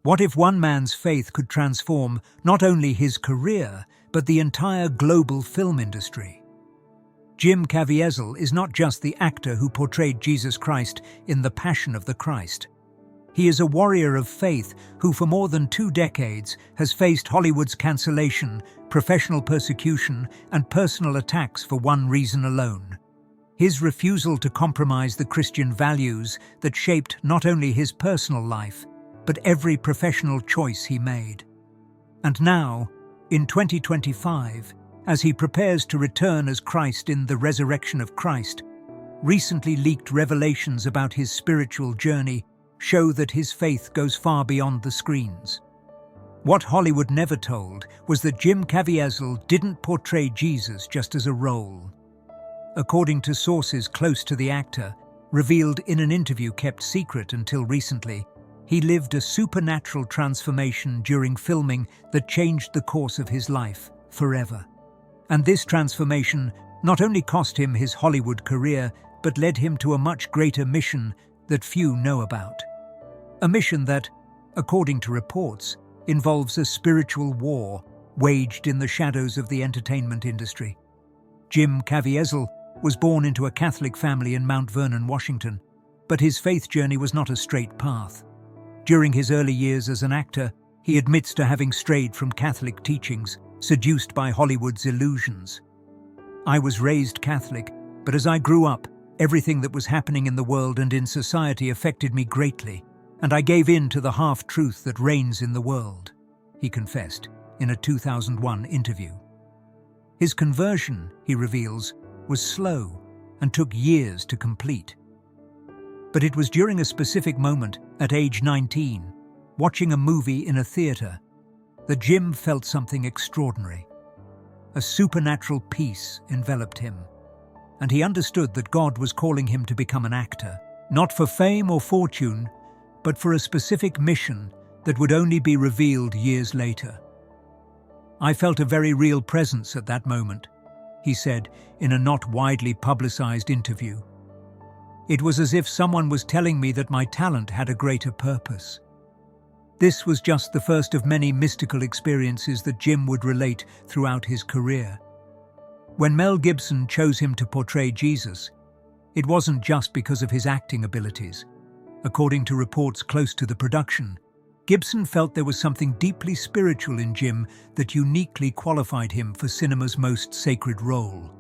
What if one man's faith could transform not only his career, but the entire global film industry? Jim Caviezel is not just the actor who portrayed Jesus Christ in The Passion of the Christ. He is a warrior of faith who for more than 2 decades has faced Hollywood's cancellation, professional persecution, and personal attacks for one reason alone: his refusal to compromise the Christian values that shaped not only his personal life, but every professional choice he made. And now, in 2025, as he prepares to return as Christ in The Resurrection of Christ, recently leaked revelations about his spiritual journey show that his faith goes far beyond the screens. What Hollywood never told was that Jim Caviezel didn't portray Jesus just as a role. According to sources close to the actor, revealed in an interview kept secret until recently, he lived a supernatural transformation during filming that changed the course of his life forever. And this transformation not only cost him his Hollywood career, but led him to a much greater mission that few know about. A mission that, according to reports, involves a spiritual war waged in the shadows of the entertainment industry. Jim Caviezel was born into a Catholic family in Mount Vernon, Washington, but his faith journey was not a straight path. During his early years as an actor, he admits to having strayed from Catholic teachings, seduced by Hollywood's illusions. "I was raised Catholic, but as I grew up, everything that was happening in the world and in society affected me greatly, and I gave in to the half-truth that reigns in the world," he confessed in a 2001 interview. His conversion, he reveals, was slow and took years to complete. But it was during a specific moment, at age 19, watching a movie in a theater, that Jim felt something extraordinary. A supernatural peace enveloped him, and he understood that God was calling him to become an actor, not for fame or fortune, but for a specific mission that would only be revealed years later. "I felt a very real presence at that moment," he said in a not widely publicized interview. "It was as if someone was telling me that my talent had a greater purpose." This was just the first of many mystical experiences that Jim would relate throughout his career. When Mel Gibson chose him to portray Jesus, it wasn't just because of his acting abilities. According to reports close to the production, Gibson felt there was something deeply spiritual in Jim that uniquely qualified him for cinema's most sacred role.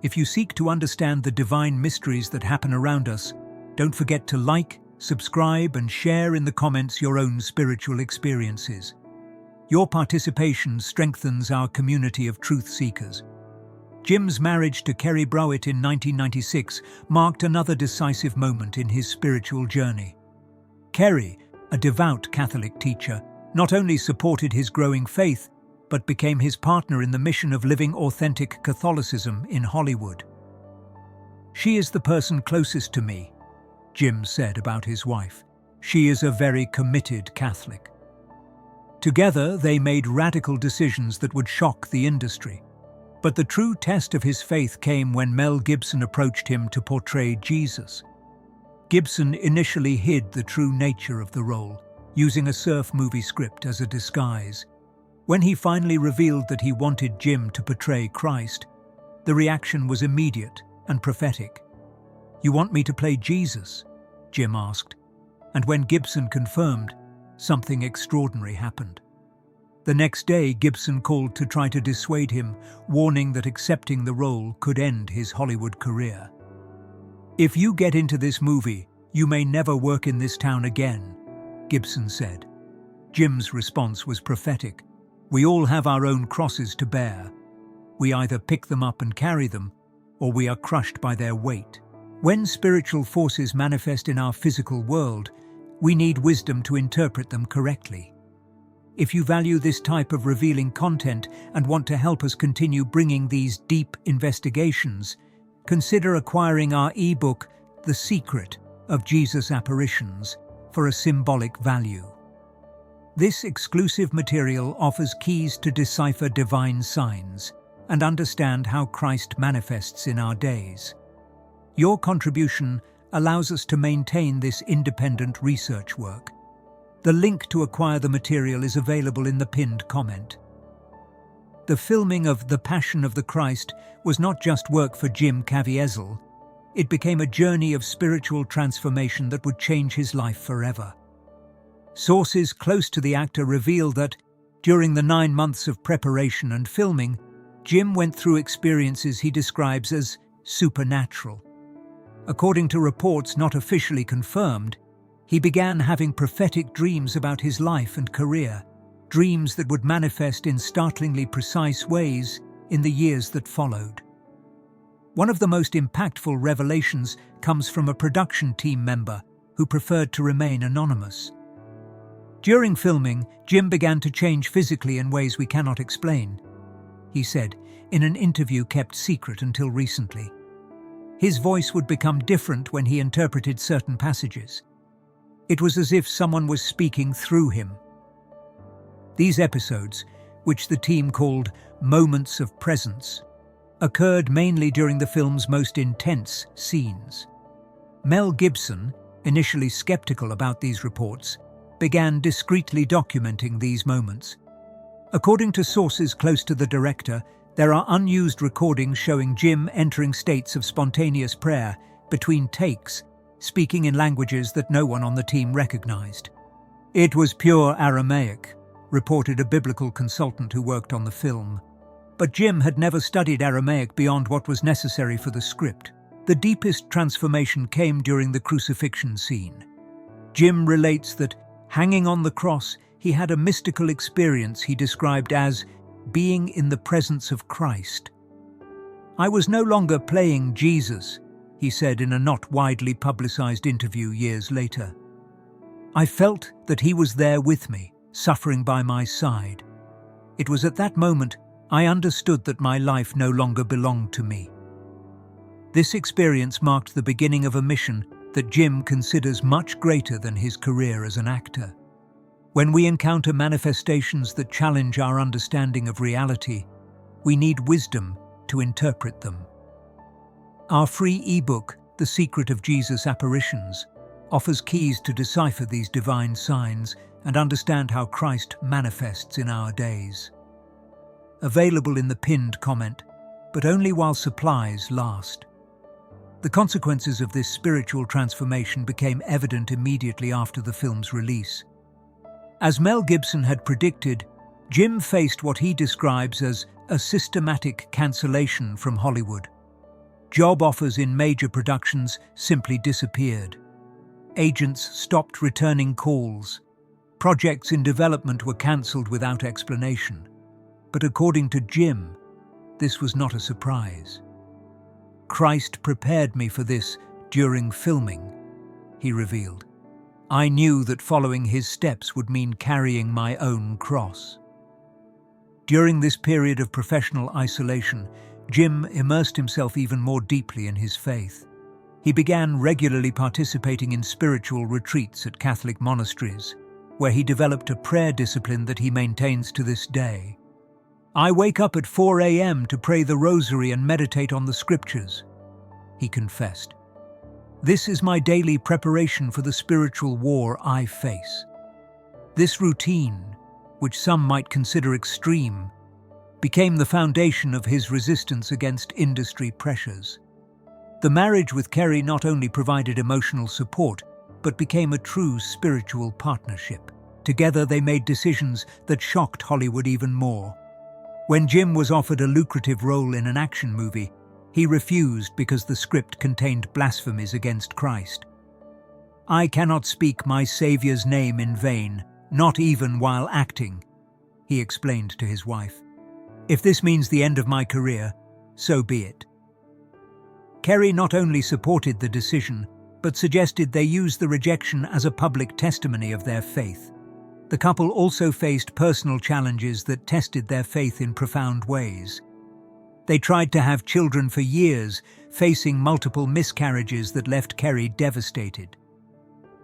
If you seek to understand the divine mysteries that happen around us, don't forget to like, subscribe, and share in the comments your own spiritual experiences. Your participation strengthens our community of truth seekers. Jim's marriage to Kerry Browett in 1996 marked another decisive moment in his spiritual journey. Kerry, a devout Catholic teacher, not only supported his growing faith, but became his partner in the mission of living authentic Catholicism in Hollywood. "She is the person closest to me," Jim said about his wife. "She is a very committed Catholic." Together, they made radical decisions that would shock the industry. But the true test of his faith came when Mel Gibson approached him to portray Jesus. Gibson initially hid the true nature of the role, using a surf movie script as a disguise. When he finally revealed that he wanted Jim to portray Christ, the reaction was immediate and prophetic. "You want me to play Jesus?" Jim asked. And when Gibson confirmed, something extraordinary happened. The next day, Gibson called to try to dissuade him, warning that accepting the role could end his Hollywood career. "If you get into this movie, you may never work in this town again," Gibson said. Jim's response was prophetic. "We all have our own crosses to bear. We either pick them up and carry them, or we are crushed by their weight. When spiritual forces manifest in our physical world, we need wisdom to interpret them correctly. If you value this type of revealing content and want to help us continue bringing these deep investigations, consider acquiring our ebook, The Secret of Jesus Apparitions, for a symbolic value. This exclusive material offers keys to decipher divine signs and understand how Christ manifests in our days. Your contribution allows us to maintain this independent research work. The link to acquire the material is available in the pinned comment. The filming of The Passion of the Christ was not just work for Jim Caviezel. It became a journey of spiritual transformation that would change his life forever. Sources close to the actor reveal that, during the 9 months of preparation and filming, Jim went through experiences he describes as supernatural. According to reports not officially confirmed, he began having prophetic dreams about his life and career, dreams that would manifest in startlingly precise ways in the years that followed. One of the most impactful revelations comes from a production team member who preferred to remain anonymous. During filming, Jim began to change physically in ways we cannot explain, he said in an interview kept secret until recently. His voice would become different when he interpreted certain passages. It was as if someone was speaking through him. These episodes, which the team called moments of presence, occurred mainly during the film's most intense scenes. Mel Gibson, initially skeptical about these reports, began discreetly documenting these moments. According to sources close to the director, there are unused recordings showing Jim entering states of spontaneous prayer between takes, speaking in languages that no one on the team recognized. It was pure Aramaic, reported a biblical consultant who worked on the film. But Jim had never studied Aramaic beyond what was necessary for the script. The deepest transformation came during the crucifixion scene. Jim relates that, hanging on the cross, he had a mystical experience he described as being in the presence of Christ. "I was no longer playing Jesus," he said in a not widely publicized interview years later. "I felt that he was there with me, suffering by my side. It was at that moment I understood that my life no longer belonged to me." This experience marked the beginning of a mission that Jim considers much greater than his career as an actor. When we encounter manifestations that challenge our understanding of reality, we need wisdom to interpret them. Our free ebook, The Secret of Jesus' Apparitions, offers keys to decipher these divine signs and understand how Christ manifests in our days. Available in the pinned comment, but only while supplies last. The consequences of this spiritual transformation became evident immediately after the film's release. As Mel Gibson had predicted, Jim faced what he describes as a systematic cancellation from Hollywood. Job offers in major productions simply disappeared. Agents stopped returning calls. Projects in development were cancelled without explanation. But according to Jim, this was not a surprise. "Christ prepared me for this during filming," he revealed. "I knew that following his steps would mean carrying my own cross." During this period of professional isolation, Jim immersed himself even more deeply in his faith. He began regularly participating in spiritual retreats at Catholic monasteries, where he developed a prayer discipline that he maintains to this day. "I wake up at 4 a.m. to pray the rosary and meditate on the scriptures," he confessed. "This is my daily preparation for the spiritual war I face." This routine, which some might consider extreme, became the foundation of his resistance against industry pressures. The marriage with Kerry not only provided emotional support, but became a true spiritual partnership. Together they made decisions that shocked Hollywood even more. When Jim was offered a lucrative role in an action movie, he refused because the script contained blasphemies against Christ. "I cannot speak my Savior's name in vain, not even while acting," he explained to his wife. "If this means the end of my career, so be it." Kerry not only supported the decision, but suggested they use the rejection as a public testimony of their faith. The couple also faced personal challenges that tested their faith in profound ways. They tried to have children for years, facing multiple miscarriages that left Kerry devastated.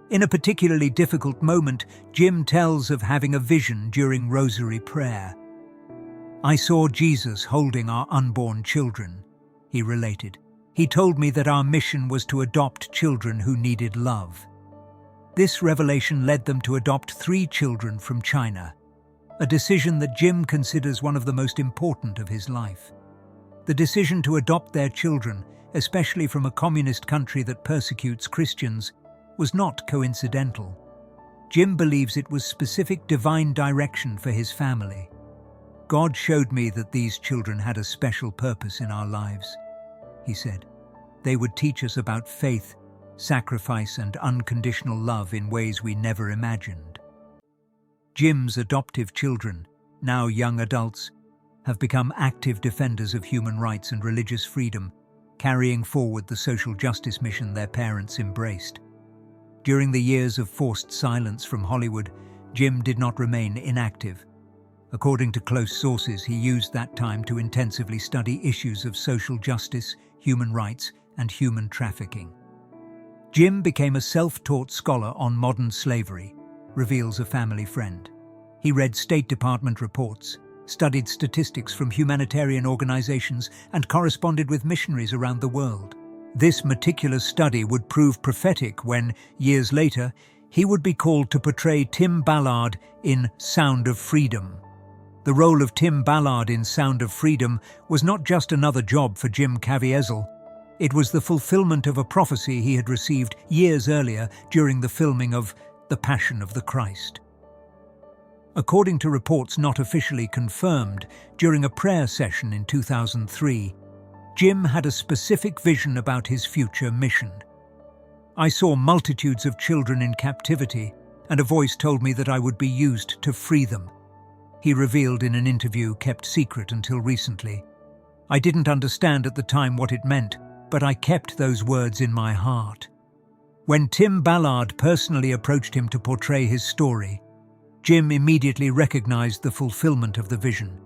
In a particularly difficult moment, Jim tells of having a vision during rosary prayer. "I saw Jesus holding our unborn children," he related. "He told me that our mission was to adopt children who needed love." This revelation led them to adopt 3 children from China, a decision that Jim considers one of the most important of his life. The decision to adopt their children, especially from a communist country that persecutes Christians, was not coincidental. Jim believes it was specific divine direction for his family. God showed me that these children had a special purpose in our lives, he said. They would teach us about faith, sacrifice, and unconditional love in ways we never imagined. Jim's adoptive children, now young adults, have become active defenders of human rights and religious freedom, carrying forward the social justice mission their parents embraced. During the years of forced silence from Hollywood, Jim did not remain inactive. According to close sources, he used that time to intensively study issues of social justice, human rights, and human trafficking. Jim became a self-taught scholar on modern slavery, reveals a family friend. He read State Department reports, studied statistics from humanitarian organizations, and corresponded with missionaries around the world. This meticulous study would prove prophetic when, years later, he would be called to portray Tim Ballard in Sound of Freedom. The role of Tim Ballard in Sound of Freedom was not just another job for Jim Caviezel. It was the fulfillment of a prophecy he had received years earlier during the filming of The Passion of the Christ. According to reports not officially confirmed, during a prayer session in 2003, Jim had a specific vision about his future mission. I saw multitudes of children in captivity, and a voice told me that I would be used to free them. He revealed in an interview kept secret until recently. I didn't understand at the time what it meant, but I kept those words in my heart. When Tim Ballard personally approached him to portray his story, Jim immediately recognized the fulfillment of the vision.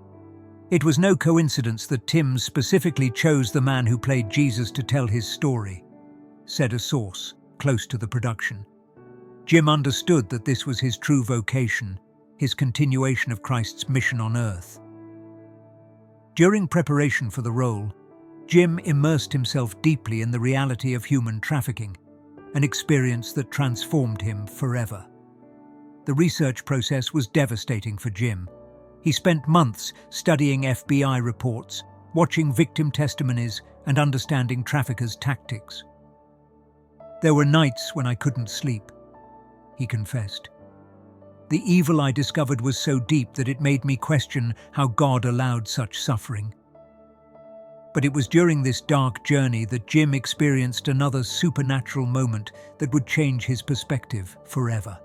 It was no coincidence that Tim specifically chose the man who played Jesus to tell his story, said a source close to the production. Jim understood that this was his true vocation, his continuation of Christ's mission on earth. During preparation for the role, Jim immersed himself deeply in the reality of human trafficking, an experience that transformed him forever. The research process was devastating for Jim. He spent months studying FBI reports, watching victim testimonies, and understanding traffickers' tactics. There were nights when I couldn't sleep, he confessed. The evil I discovered was so deep that it made me question how God allowed such suffering. But it was during this dark journey that Jim experienced another supernatural moment that would change his perspective forever.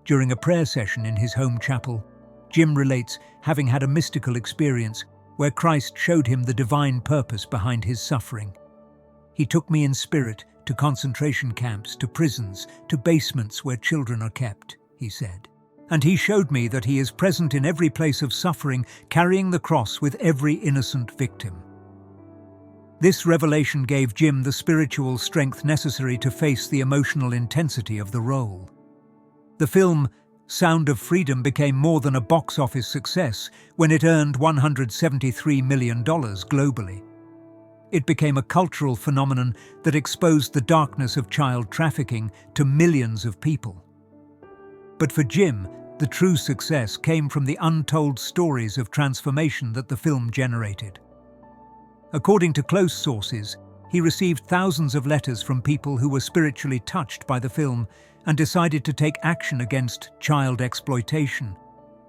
During a prayer session in his home chapel, Jim relates having had a mystical experience where Christ showed him the divine purpose behind his suffering. He took me in spirit to concentration camps, to prisons, to basements where children are kept, he said. And he showed me that he is present in every place of suffering, carrying the cross with every innocent victim. This revelation gave Jim the spiritual strength necessary to face the emotional intensity of the role. The film Sound of Freedom became more than a box office success when it earned $173 million globally. It became a cultural phenomenon that exposed the darkness of child trafficking to millions of people. But for Jim, the true success came from the untold stories of transformation that the film generated. According to close sources, he received thousands of letters from people who were spiritually touched by the film and decided to take action against child exploitation.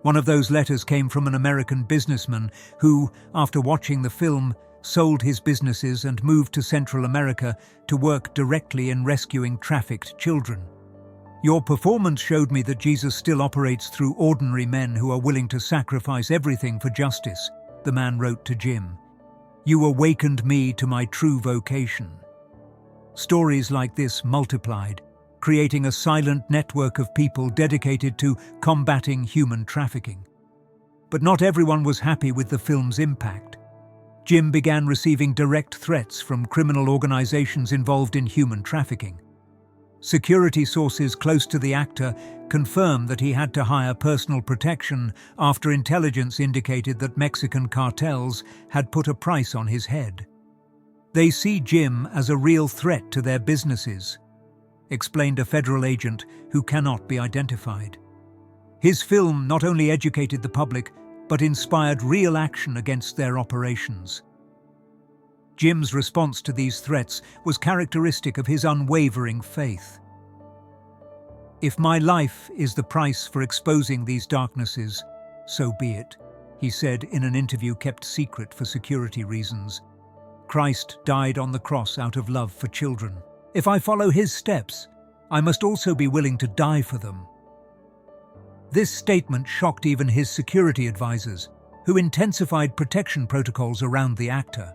One of those letters came from an American businessman who, after watching the film, sold his businesses and moved to Central America to work directly in rescuing trafficked children. "Your performance showed me that Jesus still operates through ordinary men who are willing to sacrifice everything for justice," the man wrote to Jim. "You awakened me to my true vocation." Stories like this multiplied, creating a silent network of people dedicated to combating human trafficking. But not everyone was happy with the film's impact. Jim began receiving direct threats from criminal organizations involved in human trafficking. Security sources close to the actor confirmed that he had to hire personal protection after intelligence indicated that Mexican cartels had put a price on his head. They see Jim as a real threat to their businesses. explained a federal agent who cannot be identified. His film not only educated the public, but inspired real action against their operations. Jim's response to these threats was characteristic of his unwavering faith. "If my life is the price for exposing these darknesses, so be it," he said in an interview kept secret for security reasons. "Christ died on the cross out of love for children. If I follow his steps, I must also be willing to die for them." This statement shocked even his security advisors, who intensified protection protocols around the actor.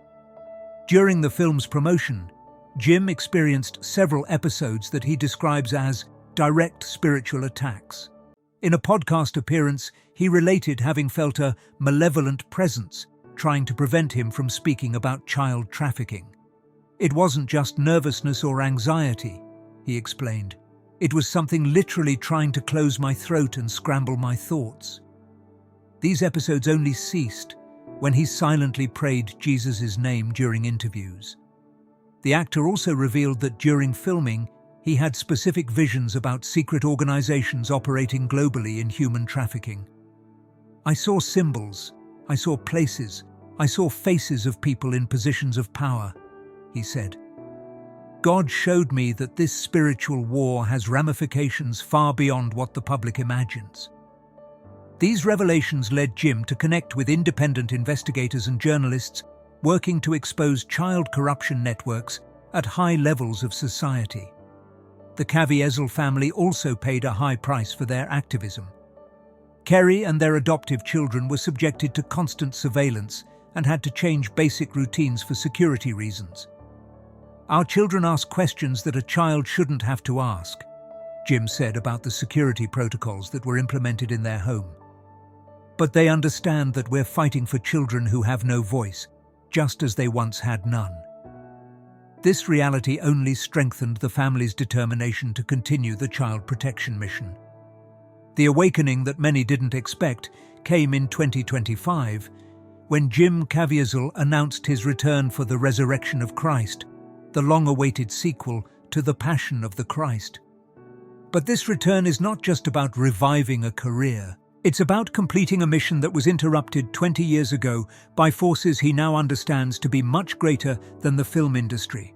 During the film's promotion, Jim experienced several episodes that he describes as direct spiritual attacks. In a podcast appearance, he related having felt a malevolent presence trying to prevent him from speaking about child trafficking. "It wasn't just nervousness or anxiety," he explained. "It was something literally trying to close my throat and scramble my thoughts." These episodes only ceased when he silently prayed Jesus' name during interviews. The actor also revealed that during filming, he had specific visions about secret organizations operating globally in human trafficking. "I saw symbols, I saw places, I saw faces of people in positions of power," he said. "God showed me that this spiritual war has ramifications far beyond what the public imagines." These revelations led Jim to connect with independent investigators and journalists working to expose child corruption networks at high levels of society. The Caviezel family also paid a high price for their activism. Kerry and their adoptive children were subjected to constant surveillance and had to change basic routines for security reasons. "Our children ask questions that a child shouldn't have to ask," Jim said about the security protocols that were implemented in their home. "But they understand that we're fighting for children who have no voice, just as they once had none." This reality only strengthened the family's determination to continue the child protection mission. The awakening that many didn't expect came in 2025, when Jim Caviezel announced his return for The Resurrection of Christ, the long-awaited sequel to The Passion of the Christ. But this return is not just about reviving a career. It's about completing a mission that was interrupted 20 years ago by forces he now understands to be much greater than the film industry.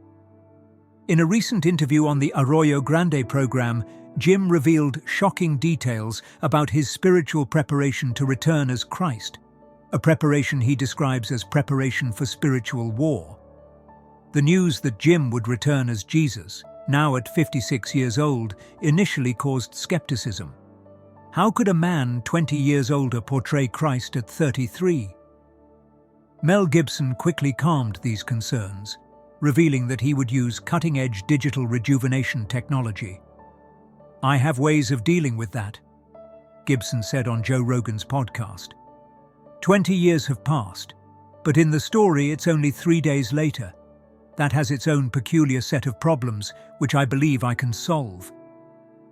In a recent interview on the Arroyo Grande program, Jim revealed shocking details about his spiritual preparation to return as Christ, a preparation he describes as preparation for spiritual war. The news that Jim would return as Jesus, now at 56 years old, initially caused skepticism. How could a man 20 years older portray Christ at 33? Mel Gibson quickly calmed these concerns, revealing that he would use cutting-edge digital rejuvenation technology. "I have ways of dealing with that," Gibson said on Joe Rogan's podcast. 20 years have passed, but in the story it's only 3 days later. That has its own peculiar set of problems, which I believe I can solve.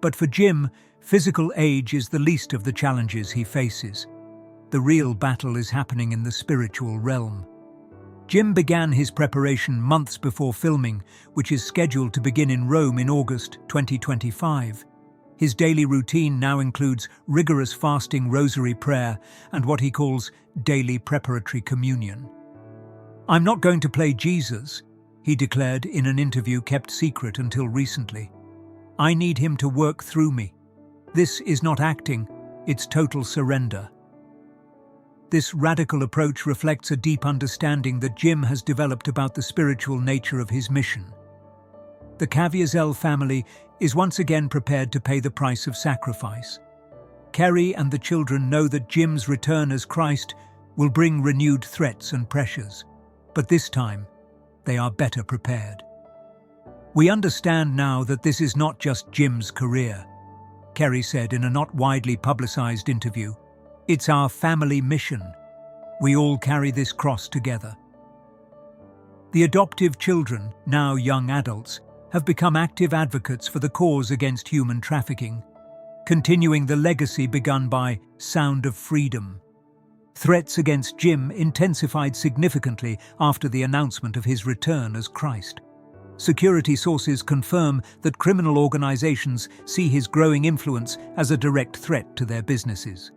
But for Jim, physical age is the least of the challenges he faces. The real battle is happening in the spiritual realm. Jim began his preparation months before filming, which is scheduled to begin in Rome in August 2025. His daily routine now includes rigorous fasting, rosary prayer, and what he calls daily preparatory communion. "I'm not going to play Jesus," he declared in an interview kept secret until recently. "I need him to work through me. This is not acting, it's total surrender." This radical approach reflects a deep understanding that Jim has developed about the spiritual nature of his mission. The Caviezel family is once again prepared to pay the price of sacrifice. Kerry and the children know that Jim's return as Christ will bring renewed threats and pressures, but this time they are better prepared. "We understand now that this is not just Jim's career," Kerry said in a not widely publicized interview. "It's our family mission. We all carry this cross together." The adoptive children, now young adults, have become active advocates for the cause against human trafficking, continuing the legacy begun by Sound of Freedom. Threats against Jim intensified significantly after the announcement of his return as Christ. Security sources confirm that criminal organizations see his growing influence as a direct threat to their businesses.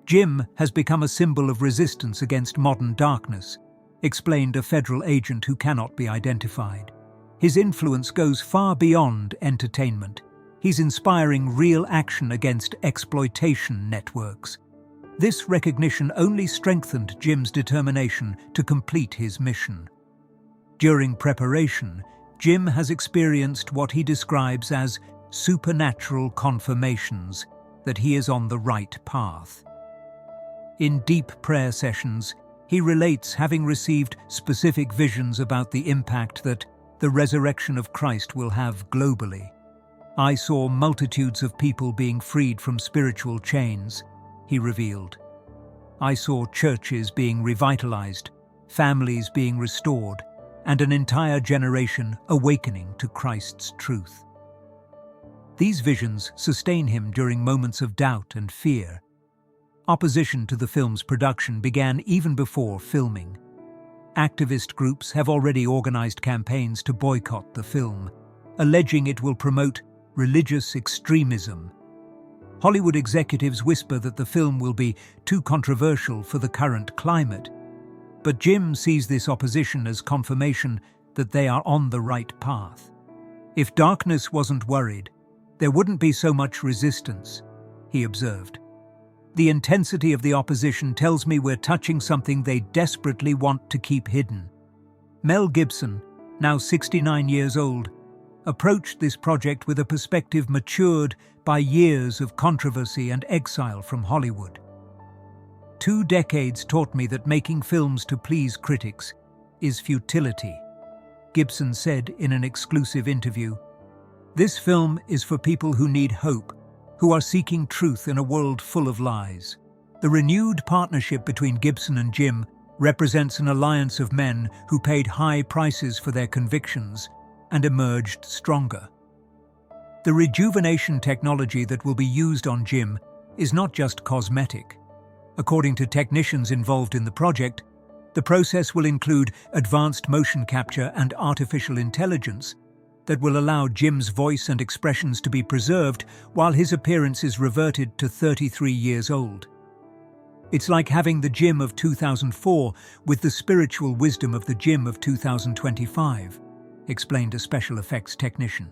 Jim has become a symbol of resistance against modern darkness, explained a federal agent who cannot be identified. His influence goes far beyond entertainment. He's inspiring real action against exploitation networks. This recognition only strengthened Jim's determination to complete his mission. During preparation, Jim has experienced what he describes as supernatural confirmations that he is on the right path. In deep prayer sessions, he relates having received specific visions about the impact that the resurrection of Christ will have globally. "I saw multitudes of people being freed from spiritual chains," he revealed. "I saw churches being revitalized, families being restored, and an entire generation awakening to Christ's truth." These visions sustain him during moments of doubt and fear. Opposition to the film's production began even before filming. Activist groups have already organized campaigns to boycott the film, alleging it will promote religious extremism. Hollywood executives whisper that the film will be too controversial for the current climate, but Jim sees this opposition as confirmation that they are on the right path. "If darkness wasn't worried, there wouldn't be so much resistance," he observed. "The intensity of the opposition tells me we're touching something they desperately want to keep hidden." Mel Gibson, now 69 years old, approached this project with a perspective matured by years of controversy and exile from Hollywood. "2 decades taught me that making films to please critics is futility," Gibson said in an exclusive interview. "This film is for people who need hope, who are seeking truth in a world full of lies." The renewed partnership between Gibson and Jim represents an alliance of men who paid high prices for their convictions and emerged stronger. The rejuvenation technology that will be used on Jim is not just cosmetic. According to technicians involved in the project, the process will include advanced motion capture and artificial intelligence that will allow Jim's voice and expressions to be preserved while his appearance is reverted to 33 years old. "It's like having the Jim of 2004 with the spiritual wisdom of the Jim of 2025, explained a special effects technician.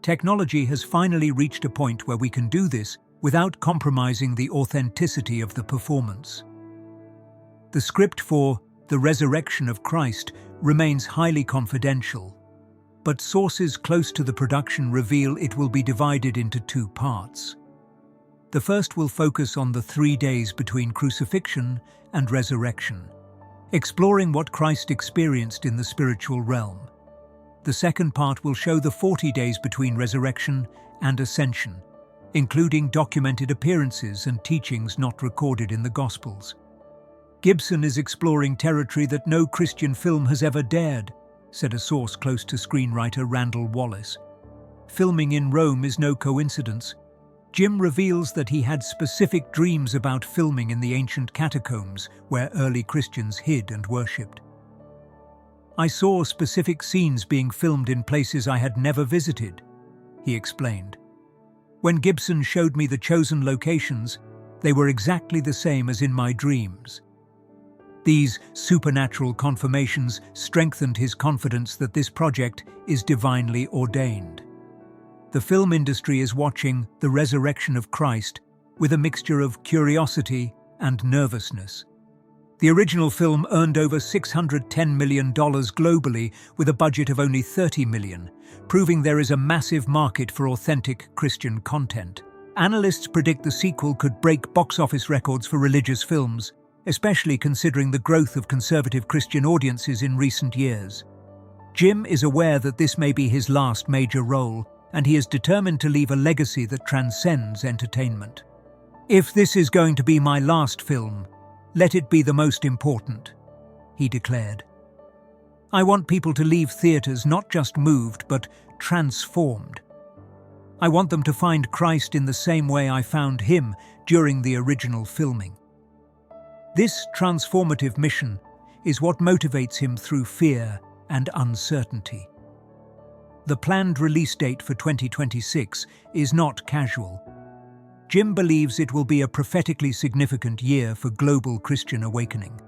"Technology has finally reached a point where we can do this without compromising the authenticity of the performance." The script for The Resurrection of Christ remains highly confidential, but sources close to the production reveal it will be divided into 2 parts. The first will focus on the 3 days between crucifixion and resurrection, exploring what Christ experienced in the spiritual realm. The second part will show the 40 days between resurrection and ascension, including documented appearances and teachings not recorded in the Gospels. "Gibson is exploring territory that no Christian film has ever dared," said a source close to screenwriter Randall Wallace. "Filming in Rome is no coincidence." Jim reveals that he had specific dreams about filming in the ancient catacombs where early Christians hid and worshipped. "I saw specific scenes being filmed in places I had never visited," he explained. "When Gibson showed me the chosen locations, they were exactly the same as in my dreams." These supernatural confirmations strengthened his confidence that this project is divinely ordained. The film industry is watching The Resurrection of Christ with a mixture of curiosity and nervousness. The original film earned over $610 million globally with a budget of only $30 million, proving there is a massive market for authentic Christian content. Analysts predict the sequel could break box office records for religious films, especially considering the growth of conservative Christian audiences in recent years. Jim is aware that this may be his last major role, and he is determined to leave a legacy that transcends entertainment. "If this is going to be my last film, let it be the most important," he declared. "I want people to leave theaters not just moved, but transformed. I want them to find Christ in the same way I found him during the original filming." This transformative mission is what motivates him through fear and uncertainty. The planned release date for 2026 is not casual. Jim believes it will be a prophetically significant year for global Christian awakening.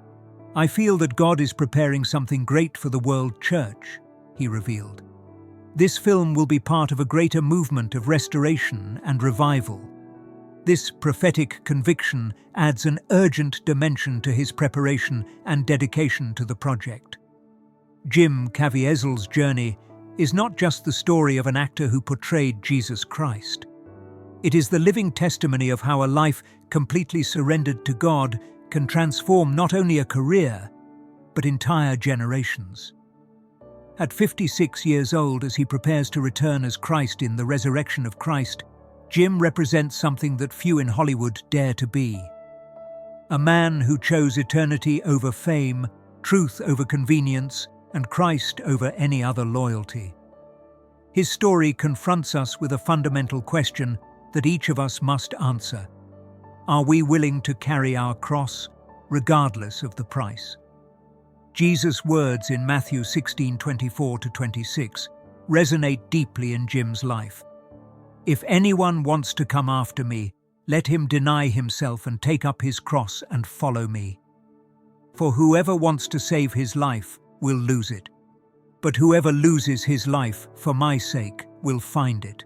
"I feel that God is preparing something great for the world church," he revealed. "This film will be part of a greater movement of restoration and revival." This prophetic conviction adds an urgent dimension to his preparation and dedication to the project. Jim Caviezel's journey is not just the story of an actor who portrayed Jesus Christ. It is the living testimony of how a life completely surrendered to God can transform not only a career, but entire generations. At 56 years old, as he prepares to return as Christ in The Resurrection of Christ, Jim represents something that few in Hollywood dare to be. A man who chose eternity over fame, truth over convenience, and Christ over any other loyalty. His story confronts us with a fundamental question that each of us must answer. Are we willing to carry our cross, regardless of the price? Jesus' words in Matthew 16:24-26 resonate deeply in Jim's life. "If anyone wants to come after me, let him deny himself and take up his cross and follow me. For whoever wants to save his life will lose it. But whoever loses his life for my sake will find it.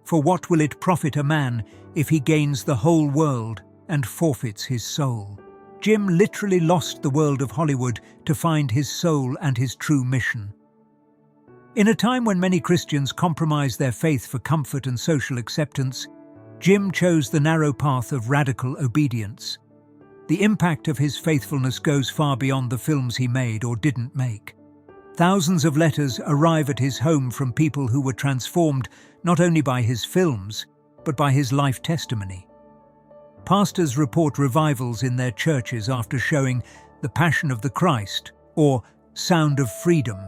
For what will it profit a man if he gains the whole world and forfeits his soul?" Jim literally lost the world of Hollywood to find his soul and his true mission. In a time when many Christians compromise their faith for comfort and social acceptance, Jim chose the narrow path of radical obedience. The impact of his faithfulness goes far beyond the films he made or didn't make. Thousands of letters arrive at his home from people who were transformed not only by his films, but by his life testimony. Pastors report revivals in their churches after showing The Passion of the Christ or Sound of Freedom.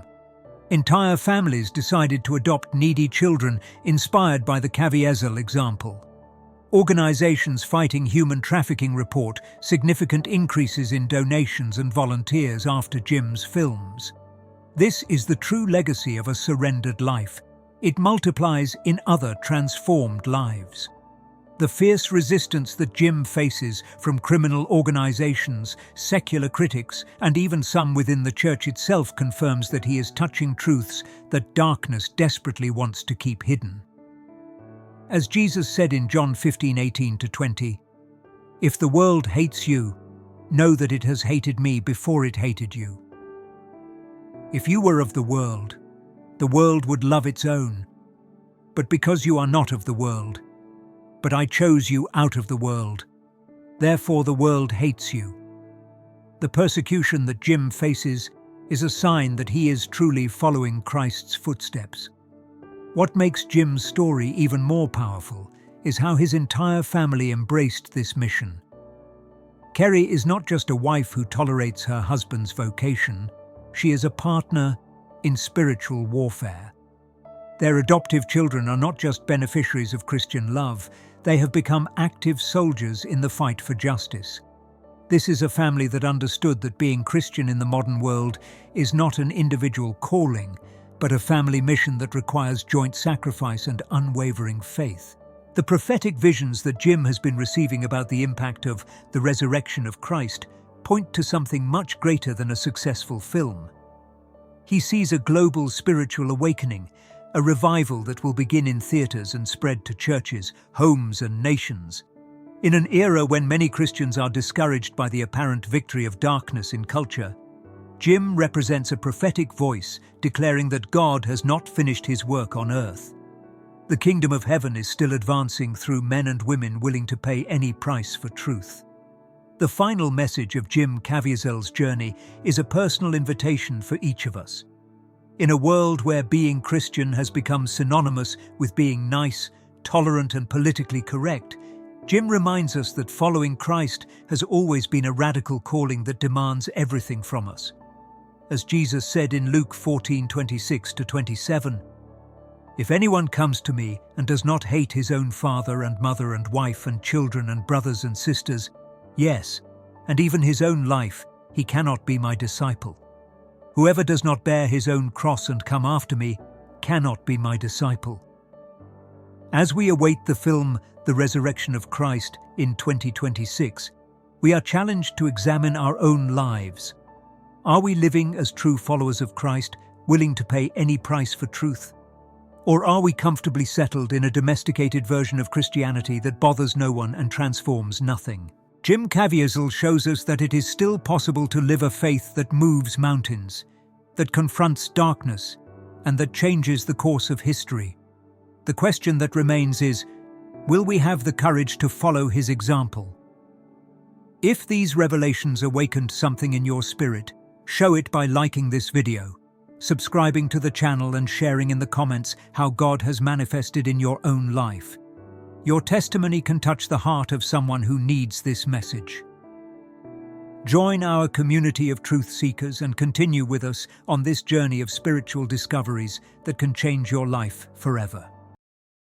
Entire families decided to adopt needy children inspired by the Caviezel example. Organizations fighting human trafficking report significant increases in donations and volunteers after Jim's films. This is the true legacy of a surrendered life. It multiplies in other transformed lives. The fierce resistance that Jim faces from criminal organizations, secular critics, and even some within the church itself confirms that he is touching truths that darkness desperately wants to keep hidden. As Jesus said in John 15:18-20, "If the world hates you, know that it has hated me before it hated you. If you were of the world would love its own. But because you are not of the world, but I chose you out of the world, therefore the world hates you." The persecution that Jim faces is a sign that he is truly following Christ's footsteps. What makes Jim's story even more powerful is how his entire family embraced this mission. Kerry is not just a wife who tolerates her husband's vocation, she is a partner in spiritual warfare. Their adoptive children are not just beneficiaries of Christian love, they have become active soldiers in the fight for justice. This is a family that understood that being Christian in the modern world is not an individual calling, but a family mission that requires joint sacrifice and unwavering faith. The prophetic visions that Jim has been receiving about the impact of The Resurrection of Christ point to something much greater than a successful film. He sees a global spiritual awakening, a revival that will begin in theaters and spread to churches, homes, and nations. In an era when many Christians are discouraged by the apparent victory of darkness in culture, Jim represents a prophetic voice declaring that God has not finished his work on earth. The kingdom of heaven is still advancing through men and women willing to pay any price for truth. The final message of Jim Caviezel's journey is a personal invitation for each of us. In a world where being Christian has become synonymous with being nice, tolerant, and politically correct, Jim reminds us that following Christ has always been a radical calling that demands everything from us. As Jesus said in Luke 14:26-27, "If anyone comes to me and does not hate his own father and mother and wife and children and brothers and sisters, yes, and even his own life, he cannot be my disciple. Whoever does not bear his own cross and come after me cannot be my disciple. As we await the film The Resurrection of Christ in 2026, we are challenged to examine our own lives. Are we living as true followers of Christ, willing to pay any price for truth? Or are we comfortably settled in a domesticated version of Christianity that bothers no one and transforms nothing? Jim Caviezel shows us that it is still possible to live a faith that moves mountains, that confronts darkness, and that changes the course of history. The question that remains is, will we have the courage to follow his example? If these revelations awakened something in your spirit, show it by liking this video, subscribing to the channel and sharing in the comments how God has manifested in your own life. Your testimony can touch the heart of someone who needs this message. Join our community of truth seekers and continue with us on this journey of spiritual discoveries that can change your life forever.